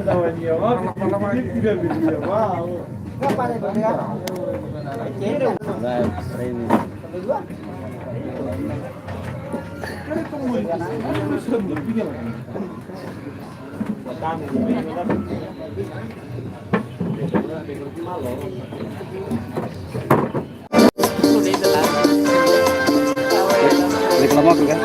sama dia mah ini tidak dia mau. Kapan itu dia? Nah, ini. Reklama kan?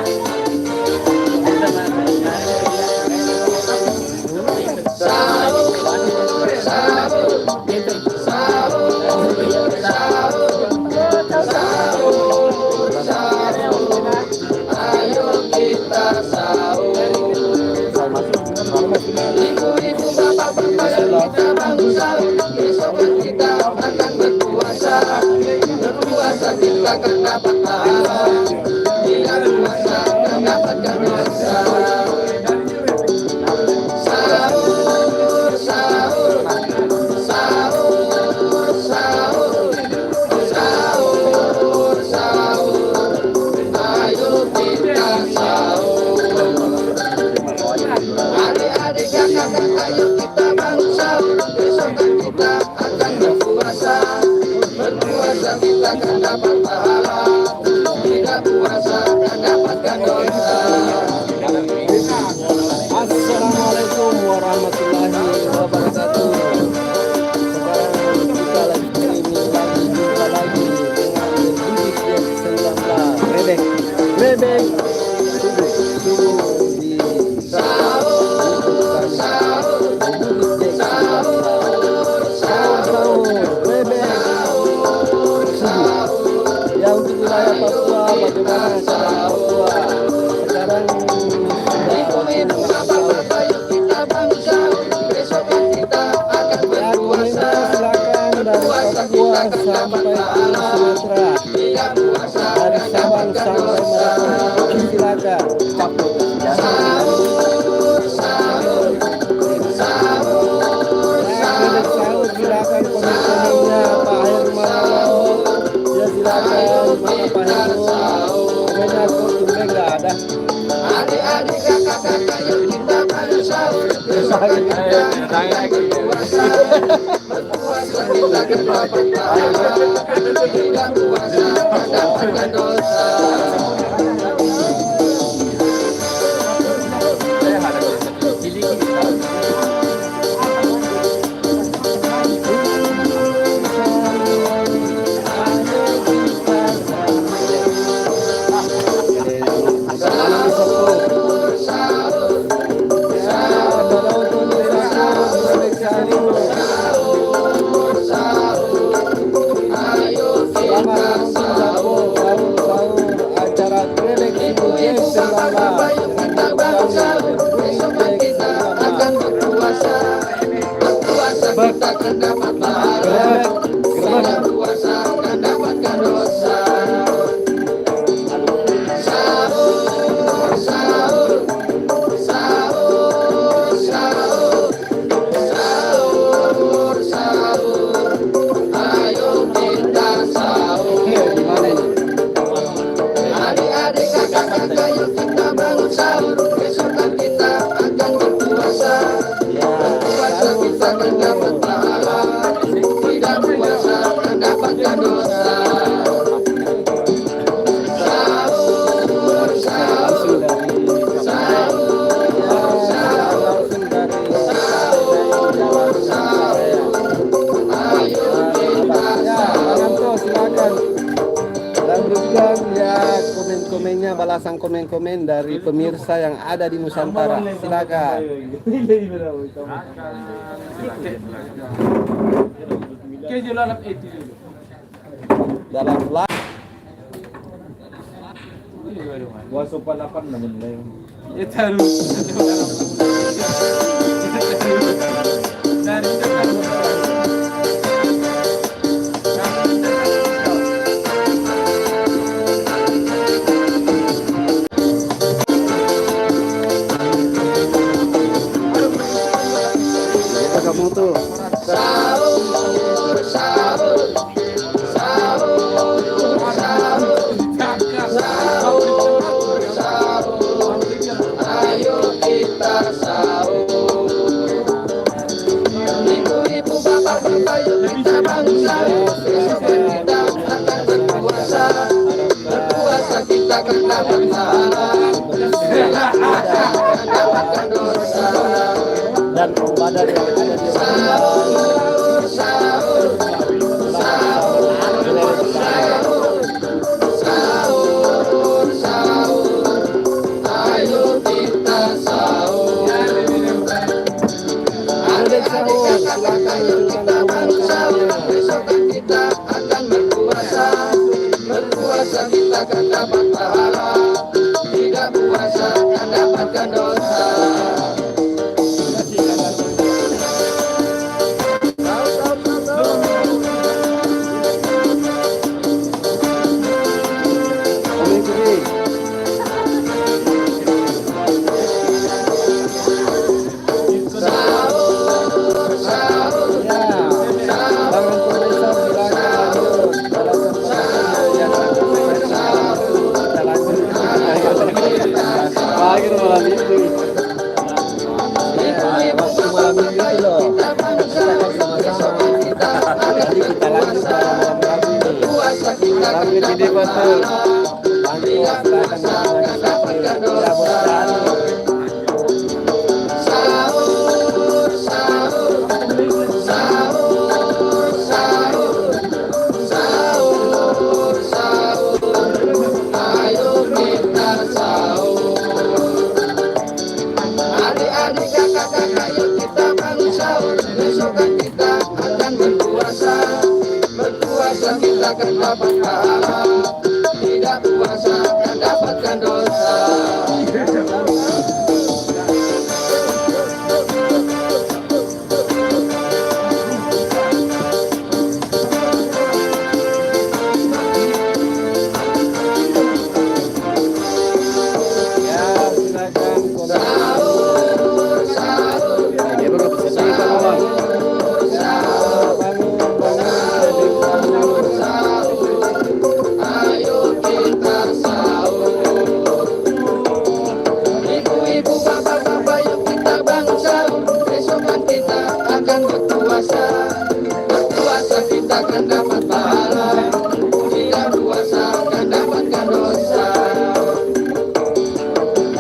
Ibu-ibu bapak-bapak kita bangsa, besok kita akan berpuasa. Berpuasa kita akan dapat pahala, tidak puasa akan dapatkan dosa. Sahur, sahur, sahur, sahur, sahur, sahur. Ayo kita sahur. Adik-adik kakak, ayo kita bangsa, besok kita akan berpuasa. Berpuasa kita akan dapat pahala, tidak puasa akan dapatkan dosa. Assalamualaikum warahmatullahi wabarakatuh. Sekarang kita lagi jumpa lagi dengan Bibit 19 Rebek subuh di Sahur, sahur, sahur, sahur, Rebek subuh. Ya, untuk wilayah Papua bagaimana keadaan Papua sekarang? ibu-ibu bapak-bapak, ayo kita bangsa, besok kita akan berpuasa. Silakan dari Papua sampai ke Sumatera, Tidak puasa dari Sabang sampai Merauke, silakan. sahur, sahur, sahur, Rebek sahur, silakan komen-komennya Pak Herman. Ya silakan mana Pak Herman. Komennya kok tumben nggak ada. adik-adik kakak-kakak, yuk kita bangsa, besok kita akan berpuasa. Berpuasa kita akan dapat pahala, tidak puasa akan dapatkan dosa. Komennya balasan komen-komen dari pemirsa yang ada di Nusantara. Silakan. Dalam live Gua palapan naman lang. kamu tuh. Sahur, sahur, sahur, sahur, sahur, sahur, ayo kita sahur. akan dapat pahala. Mendapatkan dosa. dan badan yang ada di Sahur, sahur, sahur, sahur, sahur, ayo kita sahur. Adik-adik kakak ayo kita bersahur. Besok kan kita akan berpuasa. Berpuasa kita akan dapat pahala. Tidak puasa akan dapatkan dosa. Adik-adik kakak-kakak yuk kita bangun sahur. Besok kan kita akan berpuasa. Berpuasa kita akan dapat pahala. Tidak puasa akan dapatkan dosa. Berpuasa kita akan dapat pahala. Tidak puasa akan dapatkan dosa.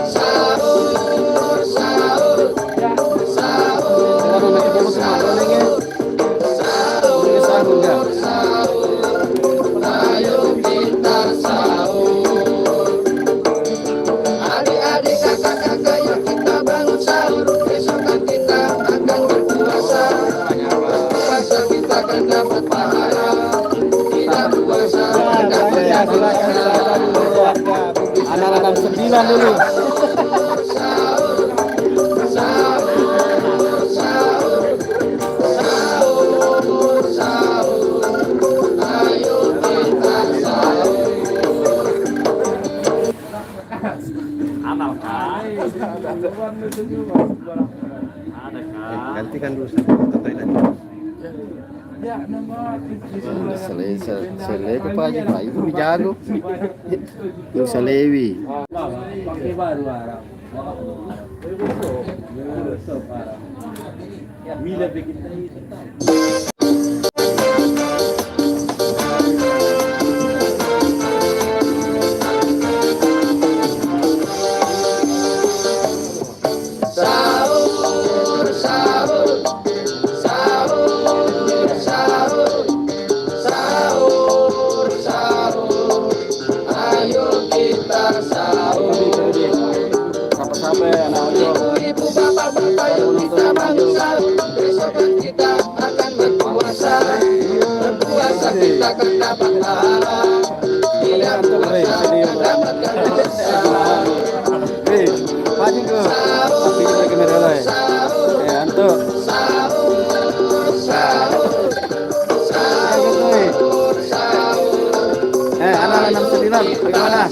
Sahur, sahur, sahur, sahur, sahur, ayo kita sahur. Adik-adik kakak-kakak yuk kita bangun sahur. Besok kan kita akan berpuasa. Kita akan dapat pahala. Tidak puasa akan dapatkan dosa. anak-anak 9 dulu. Sahur, sahur, sahur, sahur, sahur, ayo kita sahur. Gantikan dulu satu toilet. Selai ke pagi Pak, itu jago. Itu selewi. Pakai baru Arab. Mila bikin Sahur, sahur, sahur, sahur, sahur, sahur, ayo kita sahur. Sampai anak-anak. Ibu-ibu, bapak-bapak, yuk kita bangun sahur. Besok kan kita akan berpuasa. Berpuasa kita akan dapat pahala. Tidak puasa akan dapatkan dosa. Maju ke. Tapi kita kamera lain. Anto. Sahur, sahur, sahur, sahur, anak-anak 69 bagaimana?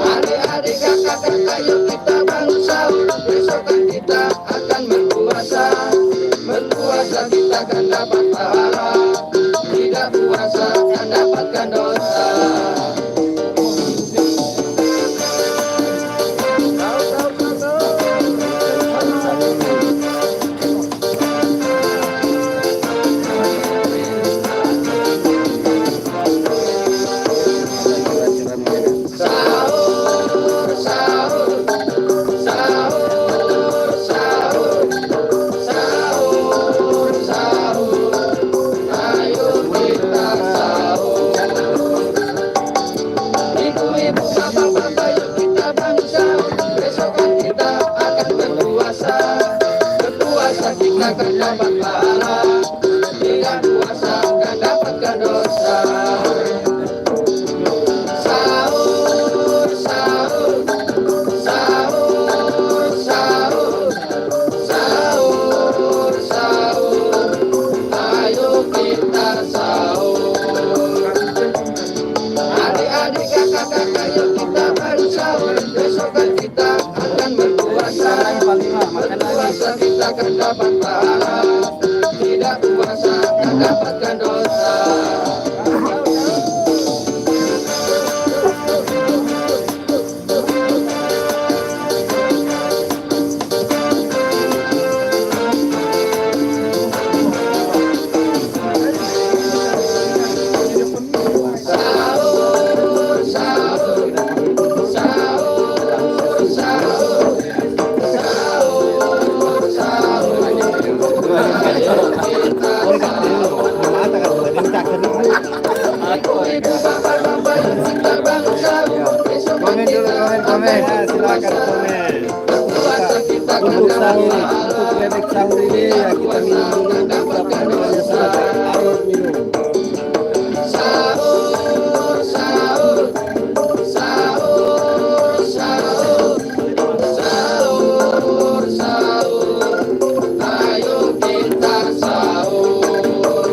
adik-adik kakak-kakak yuk kita bangun sahur. Besok kan kita akan berpuasa. Berpuasa kita akan dapat pahala. Tidak puasa akan dapatkan dosa. kita akan dapat pahala, tidak puasa akan dapatkan dosa. Sahur, sahur, sahur, sahur, sahur, sahur, ayo kita sahur. Adik-adik, kakak-kakak, yuk kita baru sahur. Besok kan kita akan berpuasa. Berpuasa kita akan dapat pahala, tidak puasa akan dapatkan dosa. Sahur, sahur, sahur, sahur, sahur, sahur. Ibu bapak yuk kita bangun sahur. Besok Komen dulu, komen. Ya, silakan komen. puasa kita akan Untuk dapat sahur, pahala. untuk bebek sahur ini ya kita minum dulu, dapatkan dengan selesai. Ayo minum. Sahur, sahur, sahur, sahur, sahur, sahur, ayo kita sahur.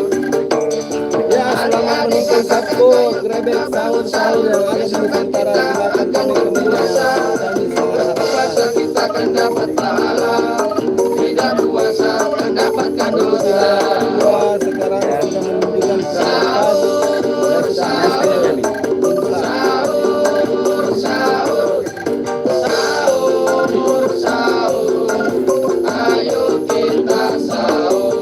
Ya, selamat menonton Sabtu Grebek sahur-sahur yang ada di Nusantara. Silakan komen-komennya. Kami sangat Puasa kita akan dapat pahala, tidak puasa akan dapatkan dosa. Wah, sekarang sudah menunjukkan kesempatan. Ya, sudah hasil. Sahur, sahur, sahur, sahur, ayo kita sahur.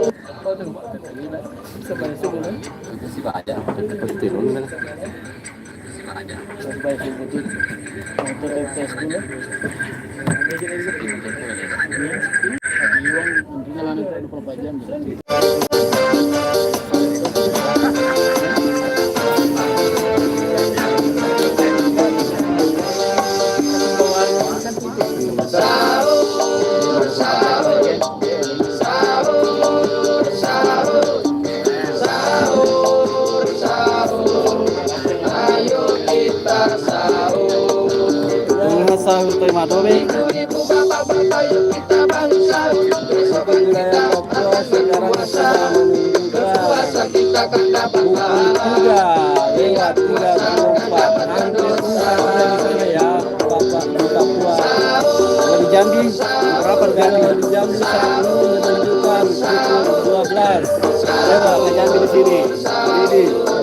Sahur, sahur, sahur, sahur, sahur, sahur, ayo kita sahur. Dengan sahur tema dobe. Ibu-ibu, bapak-bapak, yuk kita bangun sahur. Besok kan kita Wilayah akan Papua sekarang berpuasa. sedang menunjukkan Berpuasa kita akan dapat pukul pahala, 3 lewat 34. Hampir puncak di sana ya, Bapak di Papua. Kalau di Jambi, berapa kalau di Jambi saat ini menunjukkan pukul 12 lewat ke Jambi di sini. Ini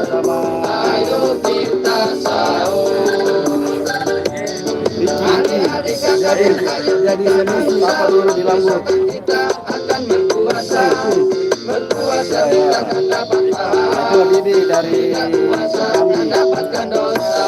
sama ayo kita sahur. jadi seni apa dulu di Lambung. Kita akan berpuasa. Berpuasa kita akan dapat pahala, Itu Bibi dari puasa akan dapatkan dosa.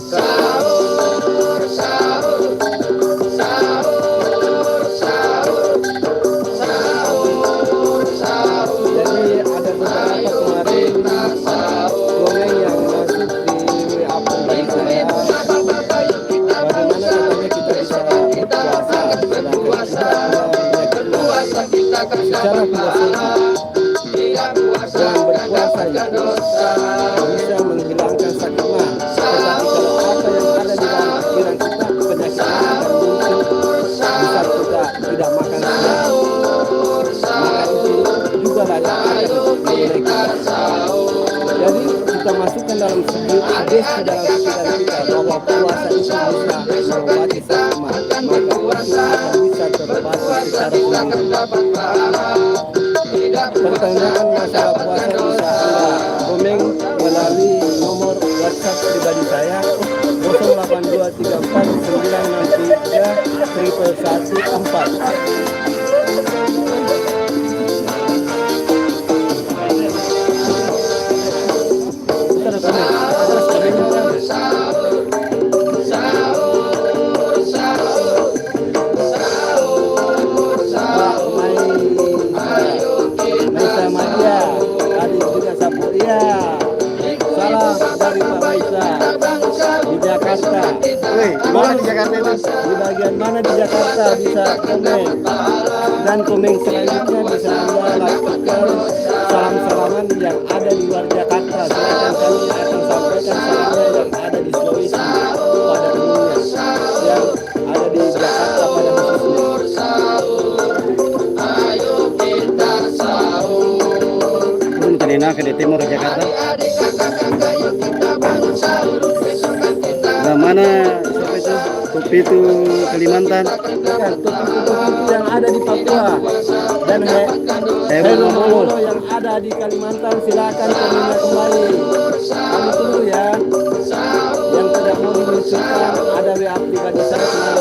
Sahur, sahur, sahur, sahur, sahur, sahur, Jadi ada beberapa kemarin komen yang masuk di WA pribadi saya. Bagaimana caranya kita bisa berpuasa berpuasa kita akan secara dapat pahala, tidak puasa dan akan berpuasa dapatkan itu dosa. bisa menghilangkan sakit mah. Tetapi kalau apa yang ada di dalam pikiran kita, penyakit akan muncul. Bisa kita tidak makan siang, maka itu juga lah yang akan mengenai kita. Jadi kita masukkan dalam sudut hadis di dalam pikiran kita bahwa puasa itu bisa mengobati sakit mah. Maka itu akan bisa terobati secara penuh. Pertanyaan masalah puasa bisa Anda komen melalui nomor WhatsApp pribadi saya 08234134. Jakarta? Woi, mana di Jakarta itu? Di bagian mana di Jakarta bisa komen. Dan komen selanjutnya bisa Anda lakukan salam-salaman yang ada di luar Jakarta. Silakan kami akan sampaikan salamnya yang ada di Sulawesi pada umumnya, yang ada di Jakarta pada khususnya. Belum kanina ke di timur Jakarta. Nah, mana siapa itu? Topi itu Kalimantan. Bukan, topi-topi yang ada di Papua dan Hello Molo. yang ada di Kalimantan, silakan komennya kembali. Kami tunggu ya. Yang tidak mau dimunculkan ada WA pribadi saya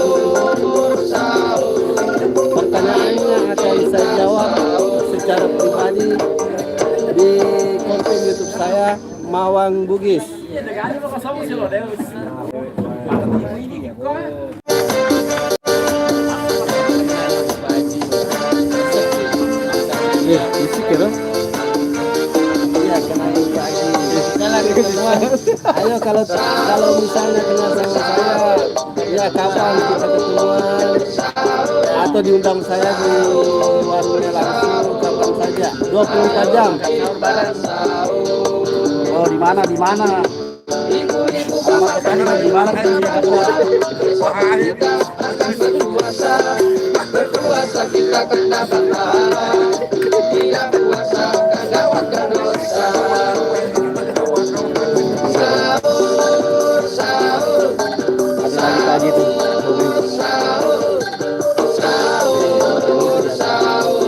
pertanyaannya akan saya jawab secara pribadi di konten YouTube saya Mawang Bugis. Musik ya loh. Iya, kenalin lagi. Ayo kalau misalnya kenal sama saya, ya kapan kita ketemuan atau diundang saya di warungnya langsung kapan saja. 24 jam. Oh, di mana? Di mana? Sama petani di mana kan di Jakarta? Berkuasa kita akan dapat pahala. Tidak kuasa akan dapatkan dosa. Sahur, sahur. Ada lagi tadi tuh. Sahur, sahur, sahur.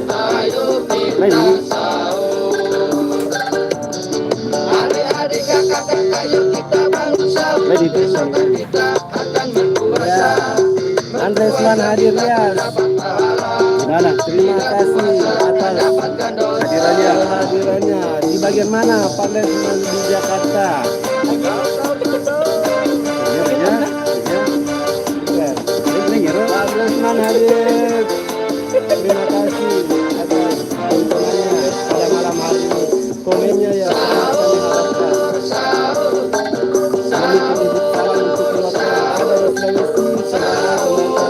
Ayo kita sahur. Adik-adik kakak-kakak ayo kita bangun sahur. Besok kita akan berpuasa. Andresman hadir ya. Mana? Terima kasih atas hadirannya. Di bagian mana Pak Andresman di Jakarta? Pak Andresman hadir. Terima kasih atas dukungannya pada malam hari ini. Komennya ya sangat kami harapkan. Salam untuk keluarga yang ada di Sulawesi serta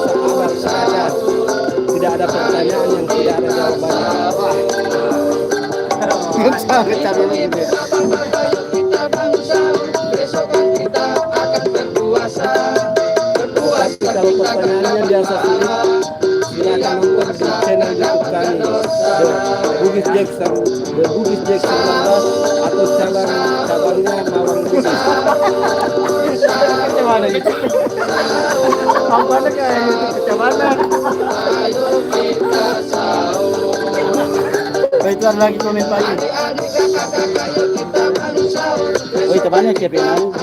teman sahabat. Tidak ada pertanyaan yang tidak ada jawabannya. Tapi kalau pertanyaannya biasa sulit, silakan nonton di channel YouTube kami, The Bugis Jackson 19 atau cabangnya Mawang Bugis. Kecamatan itu. Kampanye kayak itu kecamatan. Baik, keluar lagi komen lagi. Oh, itu banyak siapa yang mau?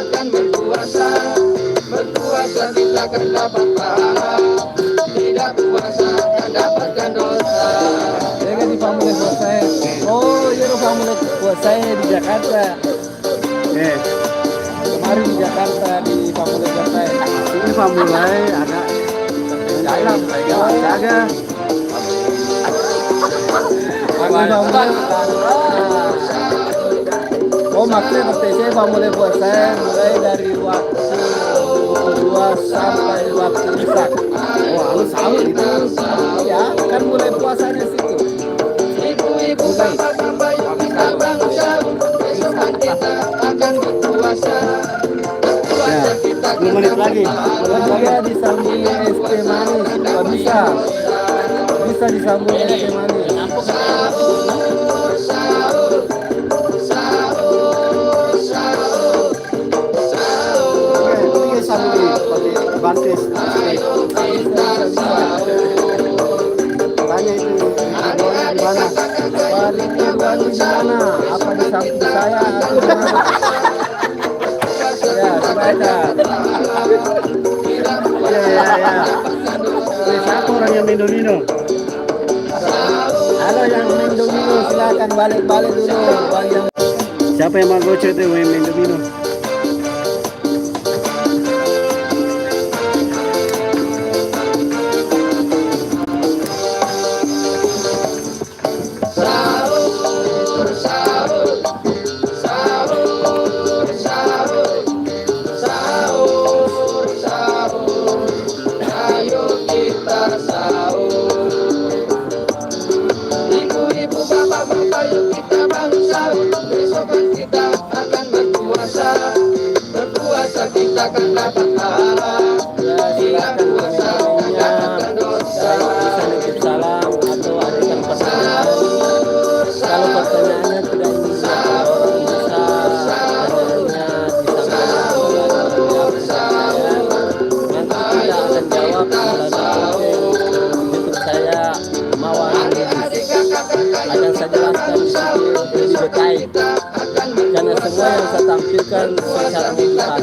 Berpuasa kita akan dapat pahala. Tidak puasa akan dapatkan dosa. Saya kan di Pamulet buat saya. Oh, iya di Pamulet buat saya di Jakarta. Kemarin di Jakarta di Pamulet buat saya. Ini famulai agak jalan, jaga. Oh, maksudnya PTC Pamulet buat saya mulai dari waktu 2 sampai waktu imsak. Oh, lalu sahur itu. Ya, kan mulai puasanya situ. Ibu-ibu bapak-bapak yuk kita bangun sahur. Besok kita akan berpuasa. Berpuasa kita 10 menit lagi. Kalau saya disambungnya es teh manis, nggak bisa. Bisa disambung es teh manis. Ini sambil pakai bantis. Tanya itu di mana? Pak Ridwan di mana? Apa di samping saya atau di mana? Ya, silakan. Ya. Siapa orang yang minum? Halo yang Mendomino, silakan balik-balik dulu. Yang Siapa yang mau gocek itu yang minum? tampilkan secara tuntas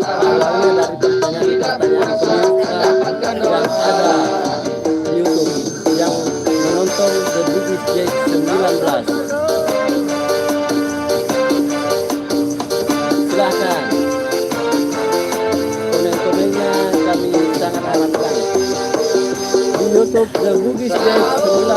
awalnya dari pertanyaan-pertanyaan pemirsa yang ada di YouTube yang menonton The Bugis Jack 19. Silahkan komen-komennya, kami sangat harapkan di YouTube The Bugis Jack 19.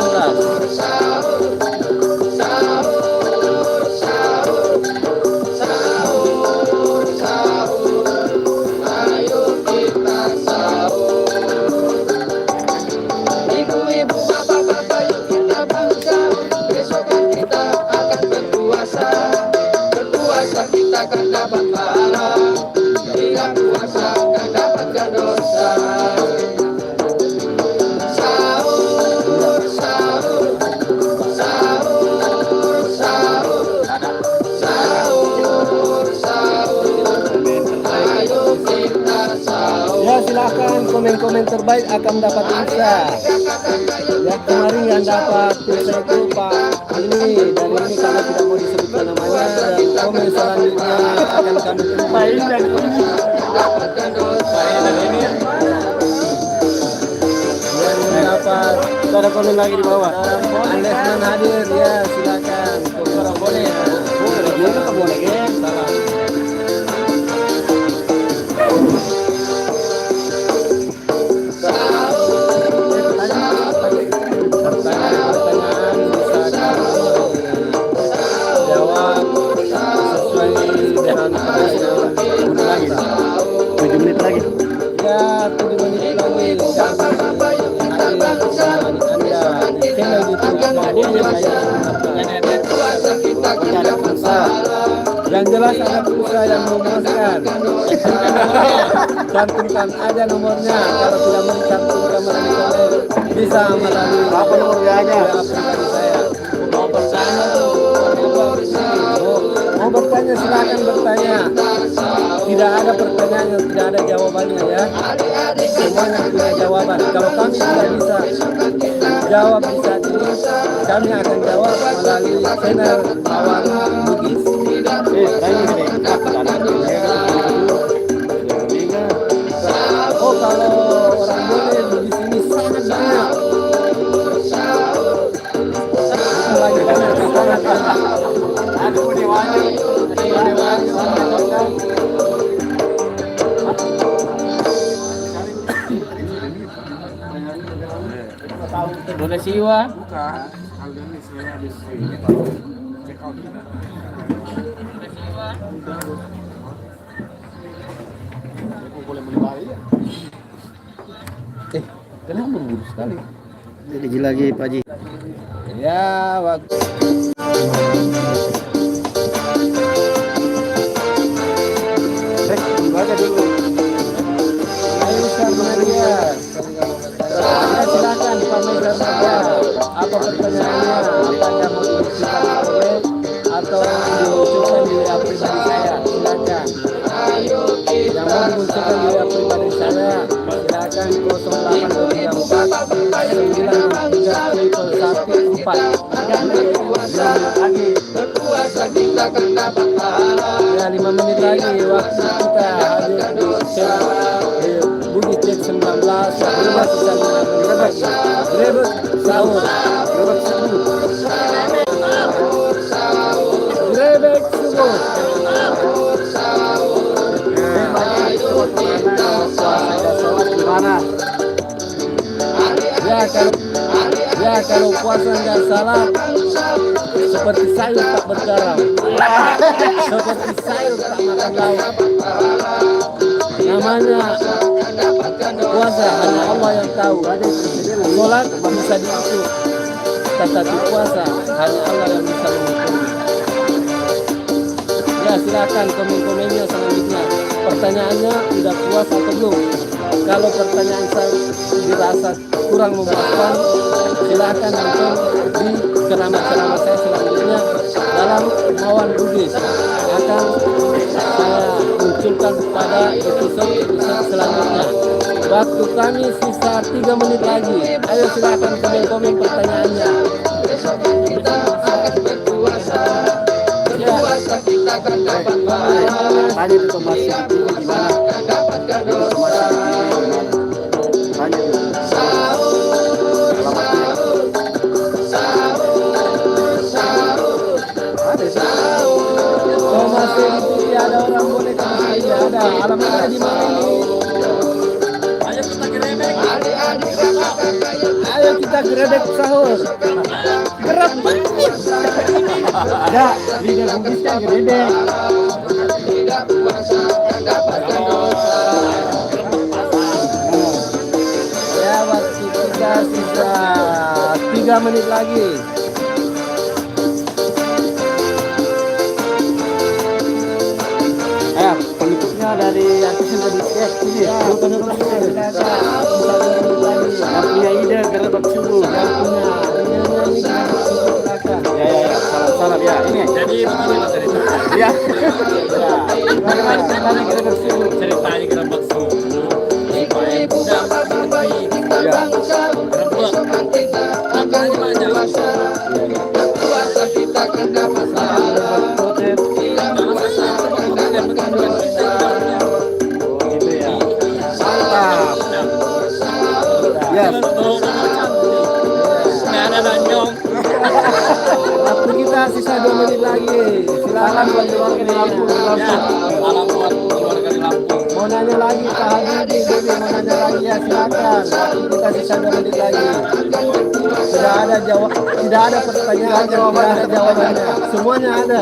Ibu-ibu, bapak-bapak, yuk kita bangsa. Besok kan kita akan berpuasa. Berpuasa kita akan dapat pahala. Tidak puasa akan dapatkan dosa. Sahur, sahur, sahur, sahur, sahur, sahur. Ayo kita sahur. Ya, silakan komen-komen terbaik akan dapat pulsa. Ya, kemarin yang dapat pulsa itu Pak ini, dan ini karena tidak mau disebutkan namanya, dan komen selanjutnya akan kami tempahin dan yang mendapat. Ada komen lagi di bawah. Andesman hadir, ya silakan. Tukar boleh. Dia kan boleh ya. Salah. Pertanyaan bisa jawab sesuai dengan lagi 7 menit lagi. Ya, 7 menit lagi. Anda di channel YouTube ada pulsa. Yang jelas ada pulsa yang memuaskan. Cantumkan aja nomornya. Kalau tidak mau dicantumkan melalui komen, bisa melalui apa nomor WA-nya? Saya mau bertanya tuh. Mau bertanya silakan bertanya. Tidak ada pertanyaan yang tidak ada jawabannya ya. Semuanya punya jawaban. Kalau kami tidak bisa jawab di saat ini, kami akan jawab melalui channel Kawan Bugis. Oh, kalau orang boleh di sini sangat banyak. Aduh, dewanya. Boleh siwa. Kenapa buru-buru sekali? Jadi lagi Pak Haji. Ya, waktu. Baca dulu. Ayo Ustaz Maria. Ya, silakan Pak Maria. Apa pertanyaannya? Apa yang mau diucapkan atau diucapkan di WA pribadi saya? Silakan. Yang mau diucapkan di WA pribadi saya, silakan 089394. Ya, 5 menit lagi waktu kita hadir di Bugis Jack 19. Bebas bisa grebek sahur, grebek subuh, grebek subuh. Ya kalau puasa nggak salah seperti sayur tak bergaram, seperti sayur tak makan lauk. Namanya puasa hanya Allah yang tahu. Sholat bisa diatur, tetapi puasa hanya Allah yang bisa mengukur. Ya, silakan komen-komennya selanjutnya. Pertanyaannya udah puas atau belum? Kalau pertanyaan saya dirasa kurang memuaskan, silakan nonton di ceramah-ceramah saya selanjutnya dalam Kawan Bugis. Akan saya munculkan pada episode selanjutnya. Waktu kami sisa 3 menit lagi. Ayo silakan komen-komen pertanyaannya. Besok kita akan berpuasa. Berpuasa kita akan dapat tanya itu Thomas itu gimana? Tanya itu. Thomas itu ada orang boleh tidak ada. Alamatnya di mana ini? Ayo kita gerebek sahur. Gerak banget. Enggak, lidah Bugisnya gerebek. Ya, waktu kita sisa 3 menit lagi. Penutupnya dari artisnya dari sini. Yang punya ide gerebek subuh. Yang punya ini silakan. Ya. Salam ya. Ini. Jadi begini Mas cerita. Ya. Bagaimana ceritanya gerebek subuh? Ceritanya gerobak subuh. Ibu dapat berhenti. Gerobak. Makanannya banyak. Yes. Ada banyak. Waktu kita sisa 2 menit lagi. Silakan buat keluarga di Lampung. Malam buat keluarga di Lampung. Mau nanya lagi Pak Habibie, Bibi mau nanya lagi ya silakan. Waktu kita sisa 2 menit lagi. Tidak ada jawab, tidak ada pertanyaan, tidak ada jawabannya. Semuanya ada.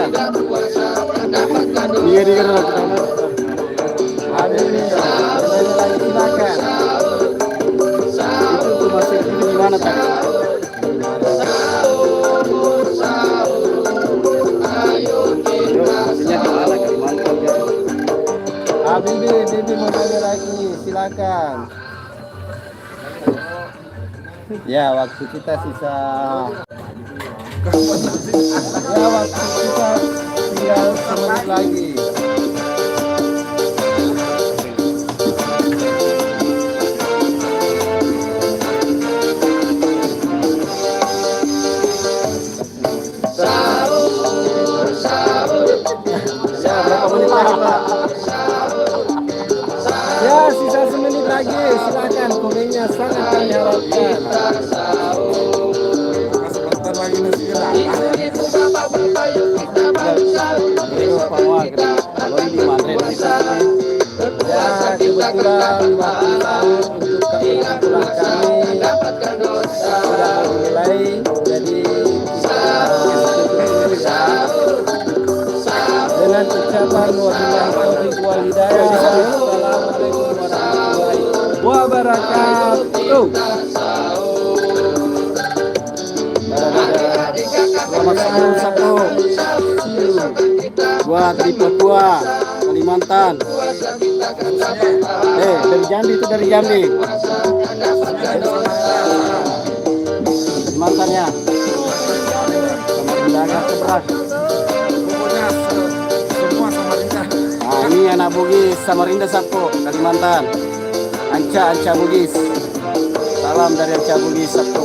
Iya di gerebek. Habibie, mau nanya lagi silakan. Itu masih itu gimana tadi? Maksudnya gimana Kalimantan ya? Habibie, Bibi mau nanya lagi silakan. Ya, waktu kita sisa. Ya, waktu kita tinggal 1 menit lagi. Ya, berapa menit lagi, Pak? Ya, sisa 1 menit lagi. Silakan, komennya sangat kami harapkan. Kalau ini Madrid Ya, kebetulan waktu sahur untuk pulang kami sudah mulai. Jadi kita dengan ucapan wabillahi taufiq wal hidayah. Assalamualaikum warahmatullahi wabarakatuh. selamat sahur Sabtu buat di Papua, Kalimantan. Dari Jambi itu dari Jambi. Kalimantan ya. Samarinda sebelah. Nah, ini anak Bugis Samarinda Sabtu, Kalimantan. Anca Bugis. Salam dari Anca Bugis Sabtu.